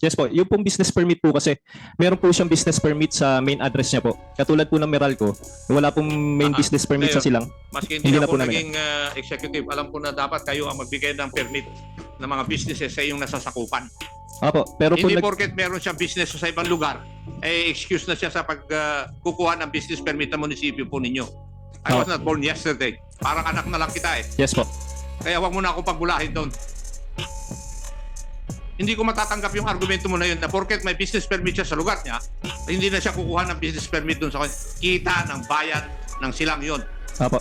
Yes po, yung pong business permit po kasi, meron po siyang business permit sa main address niya po. Katulad po ng Meralco, wala pong main business permit sa silang. Maski Hindi hindi na na po po namin. naging executive, alam ko na dapat kayo ang magbigay ng permit ng mga businesses sa iyong nasasakupan. Opo, pero po Hindi porket meron siyang business sa ibang lugar, eh excuse na siya sa pagkukuha ng business permit ng munisipyo po ninyo. I was not born yesterday. Parang anak na lang kita eh. Yes po. Kaya wag mo na akong pagbulahin doon. Hindi ko matatanggap yung argumento mo na yun na porket may business permit siya sa lugar niya, hindi na siya kukuha ng business permit doon sa kanya. Kita ng bayan ng silang yon. Opo.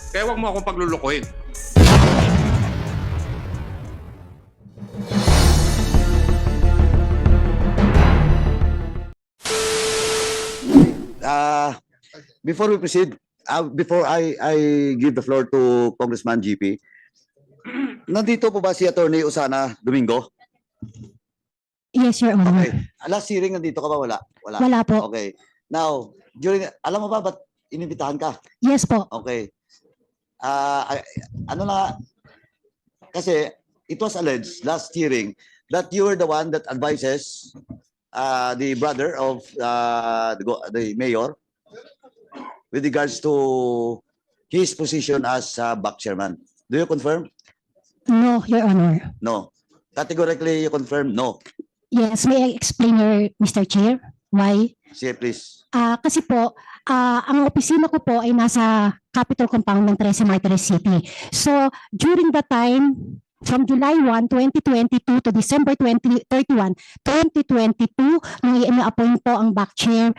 Kaya wag mo akong paglulukuhin. Before we proceed, before I give the floor to Congressman GP, nandito po ba si Attorney Usana Domingo? Yes, Your Honor. Okay. Last hearing, nandito ka ba? Wala? Wala po. Okay. Now, alam mo ba ba't inibitahan ka? Yes po. Okay. Ano na, kasi it was alleged last hearing that you were the one that advises the brother of the mayor with regards to his position as back chairman. Do you confirm? No, Your Honor. No. Categorically, you confirm no. Yes, may I explain, Mr. Chair? Why? Say please. Kasi po, ang opisina ko po ay nasa Capitol Compound ng 13 Martires City. So, during the time, from July 1, 2022 to December 31, 2022, nung i-appoint po ang back chair,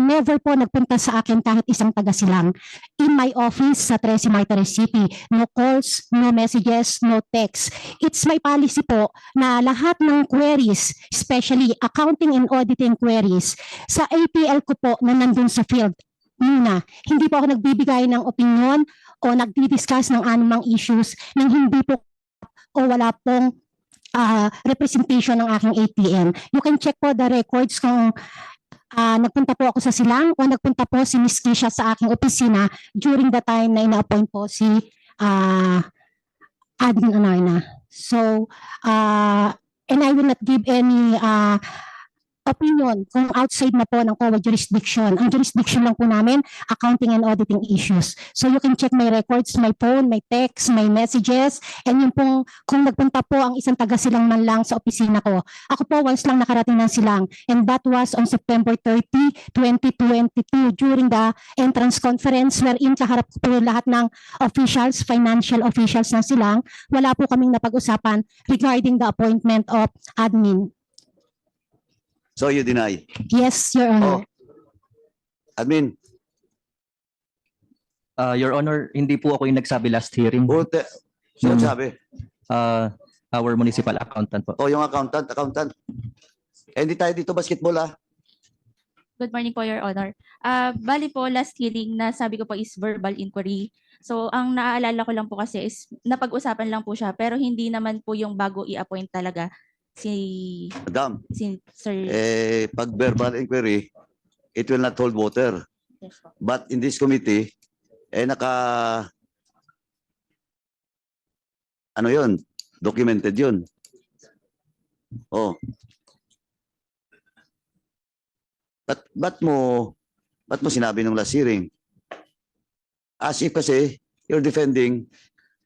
never po nagpunta sa akin kahit isang taga-silang. In my office sa 13 Martires City, no calls, no messages, no text. It's my policy po na lahat ng queries, especially accounting and auditing queries, sa APL ko po na nandun sa field, muna. Hindi po ako nagbibigay ng opinion o nagdi-discuss ng anumang issues nang hindi po o wala pong representation ng aking ATM. You can check po the records kung nagpunta po ako sa silang o nagpunta po si Ms. Kisha sa aking opisina during the time na ina-appoint po si Admin Anarna. So, and I will not give any opinion kung outside na po ng COA jurisdiction. Ang jurisdiction lang po namin, accounting and auditing issues. So you can check my records, my phone, my text, my messages, and yung pong kung nagpunta po ang isang taga-silang man lang sa opisina ko. Ako po once lang nakarating ng silang, and that was on September 30, 2022 during the entrance conference wherein kaharap po lahat ng officials, financial officials ng silang. Wala po kaming napag-usapan regarding the appointment of admin. So you deny? Yes, Your Honor. Admin, Your Honor, hindi po ako yung nagsabi last hearing. sino sabi? Our municipal accountant po. O yung accountant. Hindi tayo dito basketball Good morning po, Your Honor. Bali po, last hearing na sabi ko po is verbal inquiry. So, ang naaalala ko lang po kasi is napag-usapan lang po siya pero hindi naman po yung bago i-appoint talaga si Madam, Sir. pag verbal inquiry, it will not hold water. Yes po. But in this committee, ano yun? Documented yun. Oh. Ba't mo sinabi nung last hearing? As if kasi you're defending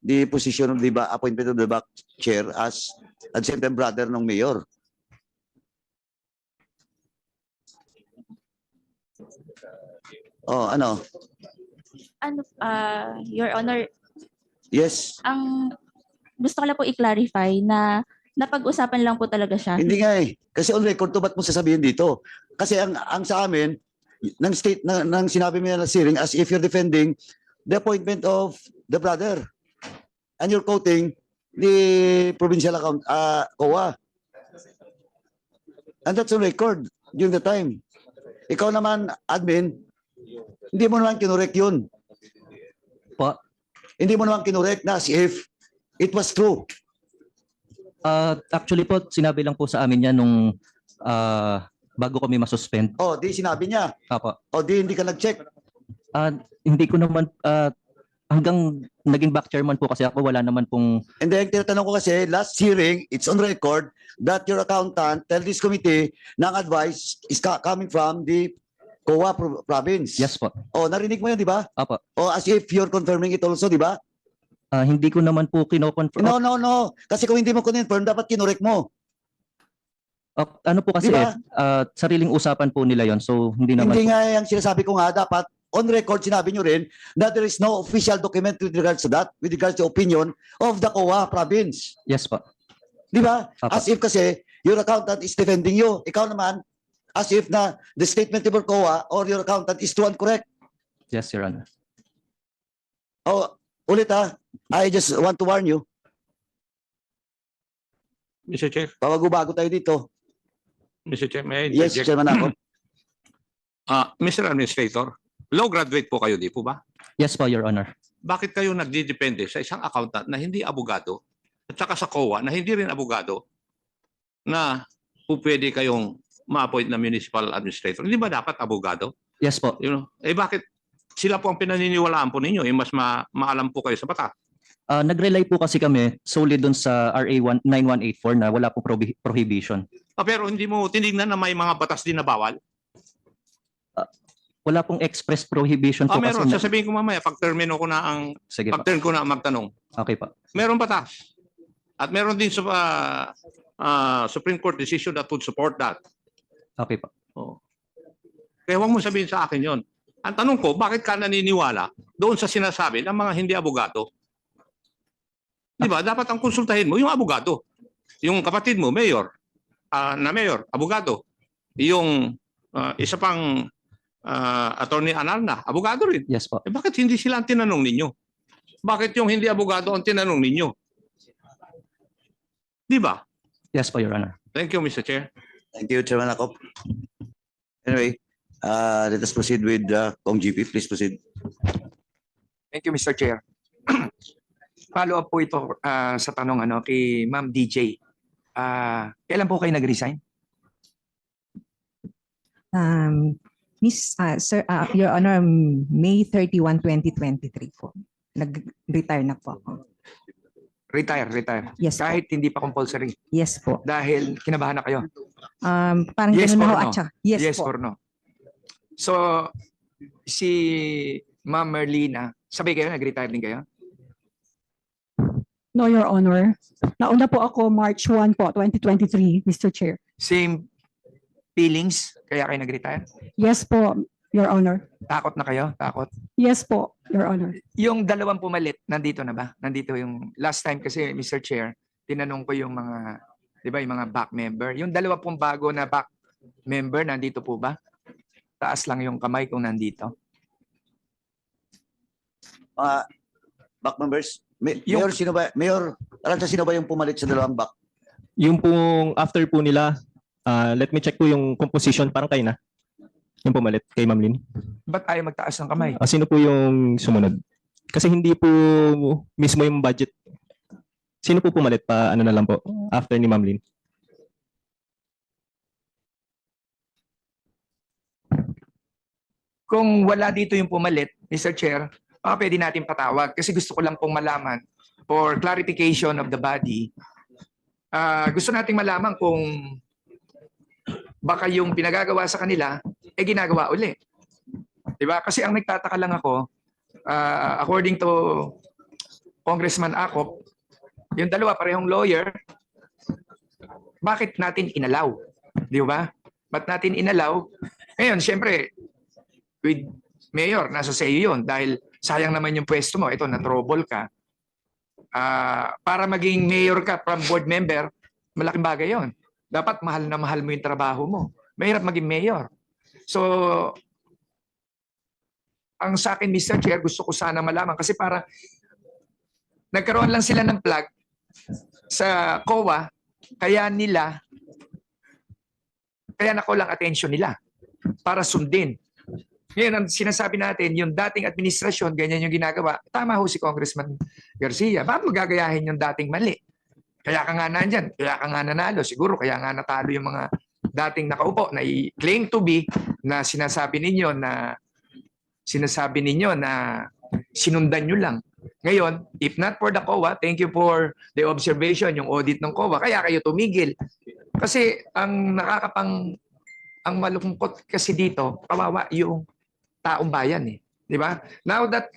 the position of the appointment of the back chair as at same time brother ng mayor. Oh, ano? Your Honor, Yes. ang gusto ko lang po i-clarify na napag-usapan lang po talaga siya. Hindi nga eh. Kasi on record to, ba't mo sasabihin dito? Kasi ang sa amin, nang sinabi mo na hearing as if you're defending the appointment of the brother. And you're quoting the provincial account, COA. And that's on record during the time. Ikaw naman, admin, hindi mo naman kinorek yun. Po? Hindi mo naman kinorek na as if it was true. Actually po, sinabi lang po sa amin yan nung bago kami masuspend. O, di sinabi niya. Apo. O, di hindi ka nag-check. Hindi ko naman hanggang naging back chairman po kasi ako, wala naman pong And then, tinatanong ko kasi, last hearing, it's on record that your accountant tell this committee na ang advice is coming from the COA province. yes po. O, narinig mo yun, di ba? Apo. O, as if you're confirming it also, di ba? Hindi ko naman po kino-confirm. No. Kasi kung hindi mo confirm, dapat kinorek mo. Ano po kasi Di ba? sariling usapan po nila yon, so hindi naman Hindi po. nga yung sinasabi ko nga, dapat on record sinabi nyo rin that there is no official document with regards to that, with regards to opinion of the COA province. Yes po. Di ba? Apo. As if kasi your accountant is defending you. Ikaw naman, as if na the statement of your COA or your accountant is true and correct. Yes, Your Honor. Oh, ulit ha, I just want to warn you, Mr. Chair, bago tayo dito. Mr. Chair, may I Yes, interject? Chairman ako. Mr. Administrator, law graduate po kayo, di po ba? Yes po, Your Honor. Bakit kayo nagdidepende sa isang accountant na hindi abogado at saka sa COA na hindi rin abogado na po pwede kayong ma-appoint na municipal administrator? Hindi ba dapat abogado? Yes po. Bakit sila po ang pinaniniwalaan po ninyo? Mas maalam po kayo sa batas. Nag-rely po kasi kami solely dun sa RA 9184 na wala po prohibition. Pero hindi mo tinignan na may mga batas din na bawal? Wala pong express prohibition po Meron. kasi. Sasabihin ko mamaya, pag-termino ko na ang Sige po. pag-turn ko na magtanong. Okay po. Meron batas. At meron din sa Supreme Court decision that would support that. Okay po. Kaya huwag mo sabihin sa akin yon. Ang tanong ko, bakit ka naniniwala doon sa sinasabi ng mga hindi abogado? Di ba? Dapat ang konsultahin mo yung abogado. Yung kapatid mo, mayor, abogado. Yung isa pang attorney Analna, abogado rin. Yes po. Bakit hindi sila ang tinanong ninyo? Bakit yung hindi abogado ang tinanong ninyo? Di ba? Yes po, Your Honor. Thank you, Mr. Chair. Thank you, Chairman Akop. Anyway, let us proceed with Kong GP. Please proceed. Thank you, Mr. Chair. Follow up po ito sa tanong kay Ma'am DJ. Kailan po kayo nag-resign? Sir, Your Honor, May 31, 2023 po. Nag-retire na po ako. Retire. Yes po. Kahit hindi pa compulsory. Yes po. Dahil kinabahan na kayo. Parang Yes ganun na or ho no? at saka. Yes po. or no? So, si Ma'am Merlina, sabay kayo, nag-retire din kayo? No, Your Honor. Nauna po ako March 1 po, 2023, Mr. Chair. Same feelings, kaya kayo nag-retire? Yes po, Your Honor. Takot na kayo? Takot? Yes po, Your Honor. Yung dalawang pumalit, nandito na ba? Nandito yung last time kasi, Mr. Chair, tinanong ko yung mga, di ba, yung mga back member. Yung dalawa pong bago na back member, nandito po ba? Taas lang yung kamay kung nandito. Back members, Mayor, sino ba? Mayor, Aranza, sino ba yung pumalit sa dalawang back? Yung pong after po nila, let me check po yung composition, parang kayo na. Yung pumalit kay Ma'am Lynn. Ba't ayaw magtaas ng kamay? Sino po yung sumunod? Kasi hindi po mismo yung budget. Sino po pumalit pa ano na lang po after ni Ma'am Lynn? Kung wala dito yung pumalit, Mr. Chair, pwede natin patawag kasi gusto ko lang pong malaman for clarification of the body. Gusto nating malaman kung baka yung pinagagawa sa kanila ginagawa uli. 'Di ba? Kasi ang nagtataka lang ako, according to Congressman Acop, yung dalawa parehong lawyer, bakit natin inalaw? 'Di ba? Ba't natin inalaw? Ngayon, syempre, with Mayor, nasa sa iyo yun dahil sayang naman yung pwesto mo. Ito, na-trouble ka. Para maging mayor ka from board member, malaking bagay yon. Dapat mahal na mahal mo yung trabaho mo. Mahirap maging mayor. So, ang sa akin, Mr. Chair, gusto ko sana malaman kasi para nagkaroon lang sila ng plug sa COA, kaya nakulang attention nila para sundin. Ngayon, ang sinasabi natin, yung dating administrasyon, ganyan yung ginagawa. Tama ho si Congressman Garcia. Bakit mo gagayahin yung dating mali? Kaya ka nga nandyan, kaya ka nga nanalo. Siguro kaya nga natalo yung mga dating nakaupo na i-claim to be na sinasabi ninyo na sinundan nyo lang. Ngayon, if not for the COA, thank you for the observation, yung audit ng COA, kaya kayo tumigil. Kasi ang ang malungkot kasi dito, kawawa yung taong bayan eh. Di ba? Now that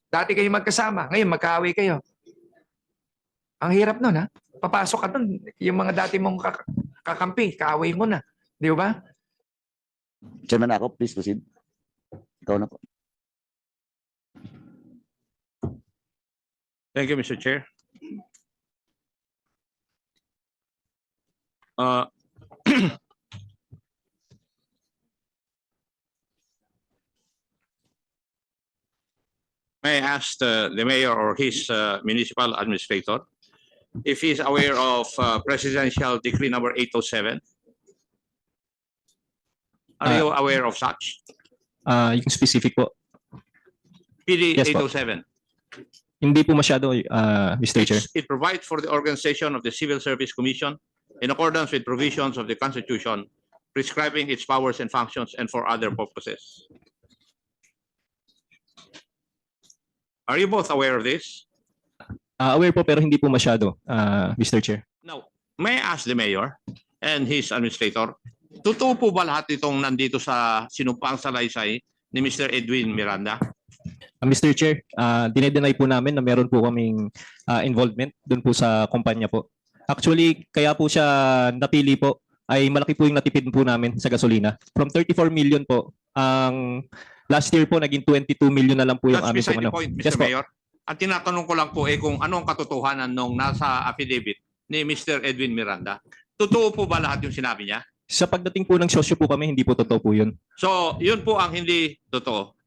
dati kayo magkasama, ngayon magkaaway kayo. Ang hirap nun ha. Papasok ka dun, yung mga dati mong kakampi, kaaway mo na. Di ba? Chairman Ako, please proceed. Ikaw na po. Thank you, Mr. Chair. May I ask the mayor or his municipal administrator if he is aware of Presidential Decree number 807? Are you aware of such? Yung specific po, PD Yes, po. 807. hindi po masyado, Mr. Chair. It provides for the organization of the Civil Service Commission in accordance with provisions of the Constitution, prescribing its powers and functions and for other purposes. Are you both aware of this? Aware po pero hindi po masyado, Mr. Chair. Now, may I ask the mayor and his administrator, totoo po ba lahat itong nandito sa sinumpang salaysay ni Mr. Edwin Miranda? Mr. Chair, dinedenay po namin na meron po kaming involvement doon po sa kumpanya po. Actually, kaya po siya napili po ay malaki po yung natipid po namin sa gasolina. From 34 million po, ang last year po naging 22 million na lang po yung That's aming beside the ano. point, Mr. Yes po. Mayor. Ang tinatanong ko lang po kung anong katotohanan nung nasa affidavit ni Mr. Edwin Miranda. Totoo po ba lahat yung sinabi niya? Sa pagdating po ng sosyo po kami, hindi po totoo po yun. So, yun po ang hindi totoo.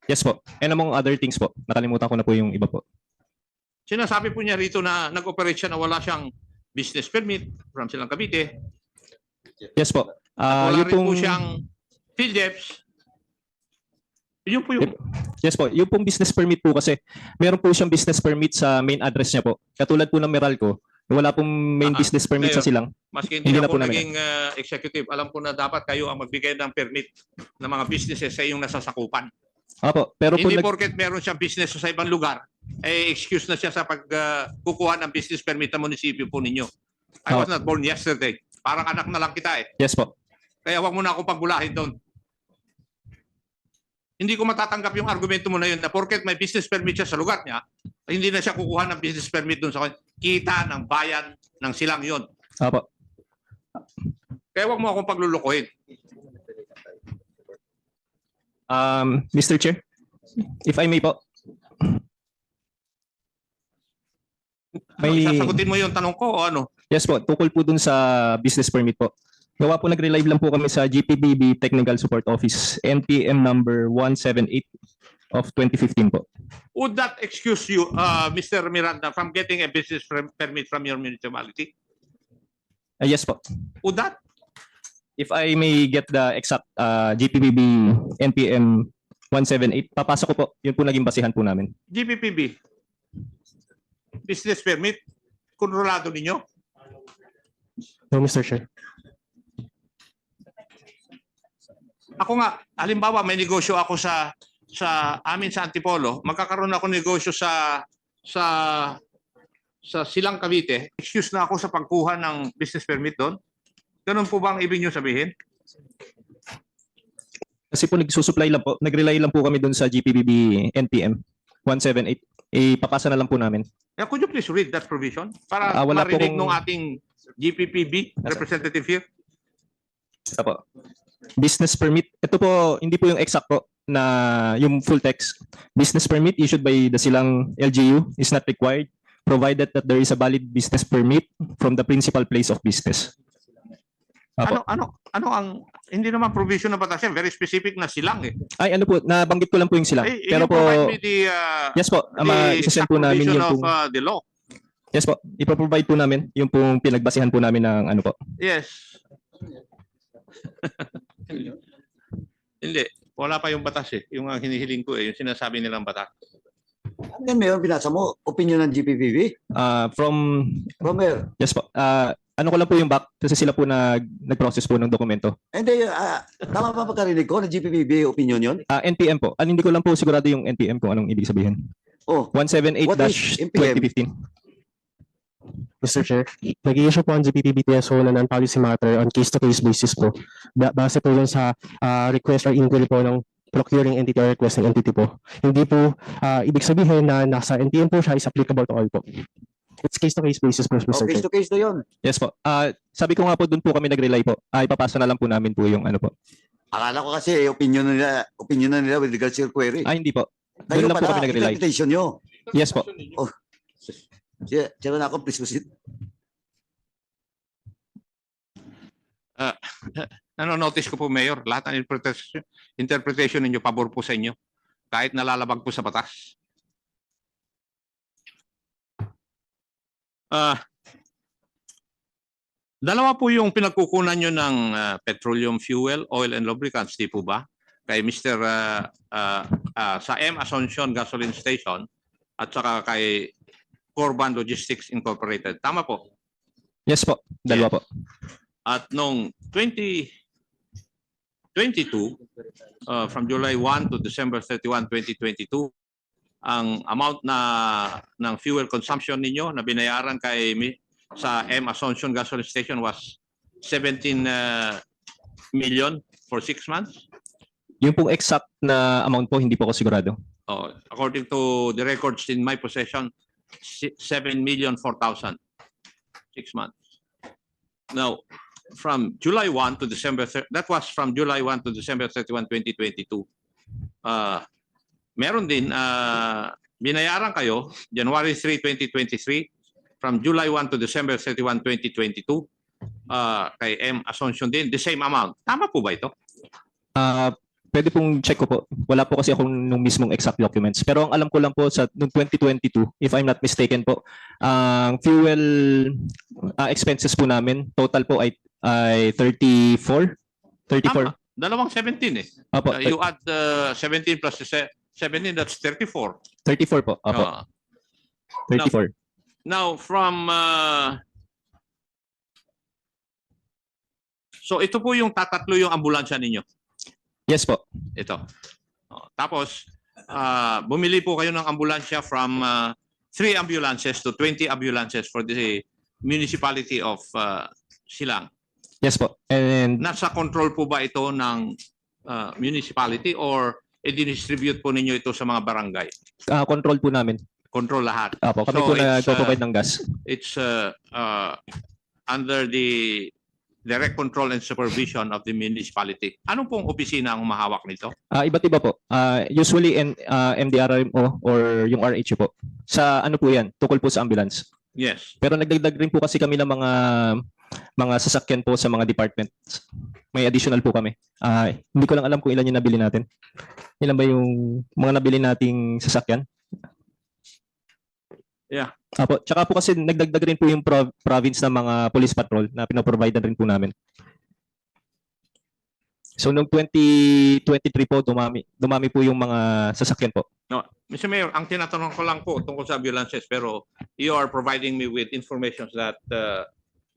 Yes po. And among other things po, nakalimutan ko na po yung iba po. Sinasabi po niya rito na nag-operate siya na wala siyang business permit from Silang Cavite. Yes po. Wala Yung rin po pong- siyang PhilDeps. Yun po yung... Yes po, yung pong business permit po kasi, meron po siyang business permit sa main address niya po. Katulad po ng Meralco, wala pong main business permit sa Mayor. Silang. Maski hindi Hindi na ako po namin. naging executive, alam ko na dapat kayo ang magbigay ng permit ng mga businesses sa iyong nasasakupan. Opo, pero po Hindi porket meron siyang business sa ibang lugar, eh excuse na siya sa pagkukuha ng business permit ng munisipyo po ninyo. I was not born yesterday. Parang anak na lang kita eh. yes po. Kaya wag mo na akong pagbulahin doon. Hindi ko matatanggap yung argumento mo na yun na porket may business permit siya sa lugar niya, hindi na siya kukuha ng business permit doon sa kita ng bayan ng Silang yon. Opo. Kaya wag mo akong paglulukuhin. Mr. Chair, if I may po. May, Sasagutin mo yung tanong ko o ano? yes po, tukol po dun sa business permit po. Gawa po nag-relive lang po kami sa GPBB Technical Support Office, NPM number 178 of 2015 po. Would that excuse you, Mr. Miranda, from getting a business permit from your municipality? Yes po. Would that? If I may get the exact GPBB NPM 178, papasok ko po. Yun po naging basihan po namin. GPPB, business permit, kontrolado ninyo? No, Mr. Chair. Ako nga, halimbawa may negosyo ako sa amin sa Antipolo, magkakaroon ako negosyo sa Silang Cavite, excuse na ako sa pagkuha ng business permit doon? Ganun po ba ang ibig niyo sabihin? Kasi po nagsusupply lang po, nag-rely lang po kami dun sa GPBB NPM 178. Ipapasa na lang po namin. Could you please read that provision para Wala po marinig kong- ng ating GPPB representative here? Ito po. Business permit. Ito po, hindi po yung exact po na yung full text. Business permit issued by the Silang LGU is not required provided that there is a valid business permit from the principal place of business. Apo. Ano ang hindi naman provision na batas yan, very specific na Silang eh. Ay, ano po, nabanggit ko lang po yung Silang. Pero po, provide me the yes po, isasend po namin provision yung of pong, the law. yes po, ipaprovide po namin yung pong pinagbasihan po namin ng ano po. Yes. Hindi, wala pa yung batas eh. Yung ang hinihiling ko eh, yung sinasabi nilang batas. Ano yan, Mayor, binasa mo? Opinion ng GPPB? From, From where? yes po, Ano ko lang po yung back kasi sila po nag-process po ng dokumento. Hindi, tama ba pagkarinig ko na GPPB opinion yun? NPM po. Hindi ko lang po sigurado yung NPM kung anong ibig sabihin. Oh, 178-2015. Mr. Chair, nag-i-issue po ang GPPBTSO na non-policy matter on case-to-case basis po. Base po yun sa request or inquiry po ng procuring entity or requesting entity po. Hindi po ibig sabihin na nasa NPM po siya is applicable to all po. It's case-to-case basis po, Mr. case Chair. to case na yun. Yes po. Sabi ko nga po doon po kami nag-rely po. Ipapasa na lang po namin po yung ano po. Akala ko kasi opinion na nila with regards to your query. Hindi po. Kayo Doon lang po pala, kami nag-rely. interpretation nyo. Yes po. Chairman ako, please proceed. Notice ko po, Mayor, lahat ng interpretation ninyo pabor po sa inyo. Kahit nalalabag po sa batas. Dalawa po yung pinagkukunan nyo ng petroleum fuel, oil and lubricants, di po ba? Kay Mr. Sa M. Asuncion Gasoline Station at saka kay Corban Logistics Incorporated. Tama po? Yes po. Dalawa po. At noong 2022, from July 1 to December 31, 2022, ang amount ng fuel consumption ninyo na binayaran sa M. Asuncion Gasoline Station was 17 million for 6 months. Yung pong exact na amount po, hindi po ako sigurado. According to the records in my possession, 7,004,000, 6 months. Now, from July 1 to December, that was from July 1 to December 31, 2022. Meron din, binayaran kayo, January 3, 2023, from July 1 to December 31, 2022, kay M. Asuncion din, the same amount. Tama po ba ito? Pwede pong check ko po. Wala po kasi akong nung mismong exact documents. Pero ang alam ko lang po sa noong 2022, if I'm not mistaken po, ang fuel expenses po namin, total po ay 34. Tama. Dalawang 17 eh. Opo, You add 17 plus 17, that's 34. 34 po. Opo, 34. Now, from... so, ito po yung tatatlo yung ambulansya ninyo. Yes po. Ito. Tapos, bumili po kayo ng ambulansya from 3 ambulances to 20 ambulances for the municipality of Silang. Yes po. And Nasa control po ba ito ng municipality or i-distribute po ninyo ito sa mga barangay? control po namin. Control lahat. Opo, kami So, po it's, nagpo-provide ng gas. It's under the direct control and supervision of the municipality. Anong pong opisina ang mahawak nito? Iba't iba po. Usually MDRMO or yung RH po. Sa ano po yan? Tukol po sa ambulance. Yes. Pero nagdagdag rin po kasi kami ng mga sasakyan po sa mga departments. May additional po kami. Hindi ko lang alam kung ilan yung nabili natin. Ilan ba yung mga nabili nating sasakyan? Yeah. Apo, tsaka po kasi nagdagdag rin po yung province ng mga police patrol na pinoprovide rin po namin. So noong 2023 po, dumami po yung mga sasakyan po. No, Mr. Mayor, ang tinatanong ko lang po tungkol sa ambulances, pero you are providing me with information that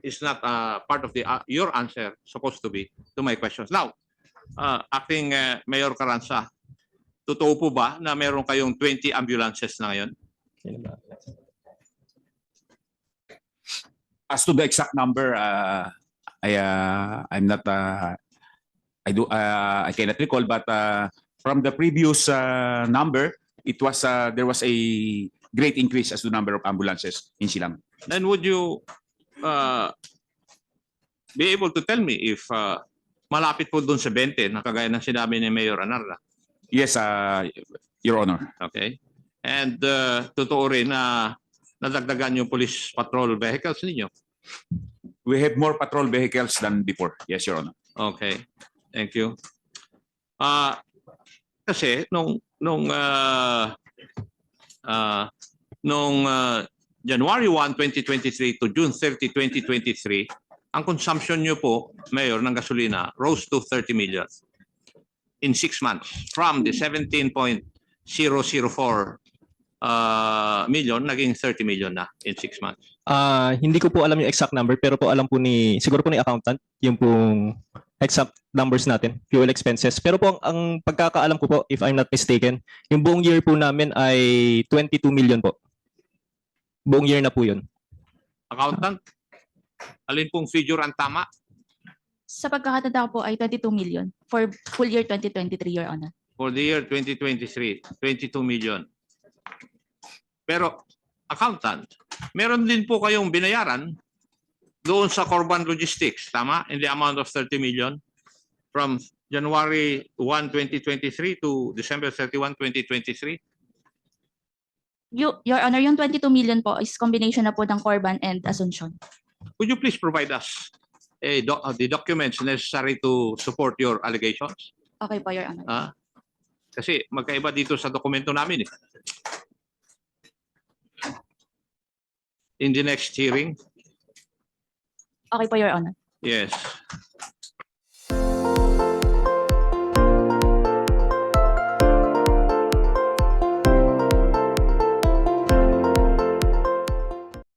is not part of your answer supposed to be to my questions. Now, acting Mayor Carranza, totoo po ba na meron kayong 20 ambulances na ngayon? As to the exact number, I'm not. I cannot recall, but from the previous number, it was there was a great increase as to the number of ambulances in Silang. Then would you be able to tell me if malapit po doon sa 20 na kagaya ng sinabi ni Mayor Anarla? Yes, Your Honor. Okay. And totoo rin na nadagdagan yung police patrol vehicles ninyo. We have more patrol vehicles than before. Yes, Your Honor. Okay. Thank you. Kasi nung January 1, 2023 to June 30, 2023, ang consumption nyo po, Mayor, ng gasolina rose to 30 million in 6 months from the 17.004 million, naging 30 million na in 6 months. Hindi ko po alam yung exact number pero po alam po siguro po ni accountant yung pong exact numbers natin, fuel expenses. Pero po ang pagkakaalam ko po, if I'm not mistaken, yung buong year po namin ay 22 million po. Buong year na po yun. Accountant, alin pong figure ang tama? Sa pagkakatanda ko po ay 22 million for full year 2023, Your Honor. For the year 2023, 22 million. Pero, accountant, meron din po kayong binayaran doon sa Corban Logistics, tama? In the amount of 30 million from January 1, 2023 to December 31, 2023. Your Honor, yung 22 million po is combination na po ng Corban and Asuncion. Would you please provide us the documents necessary to support your allegations? Okay po, Your Honor. Kasi magkaiba dito sa dokumento namin. In the next hearing, Okay po, Your Honor. yes.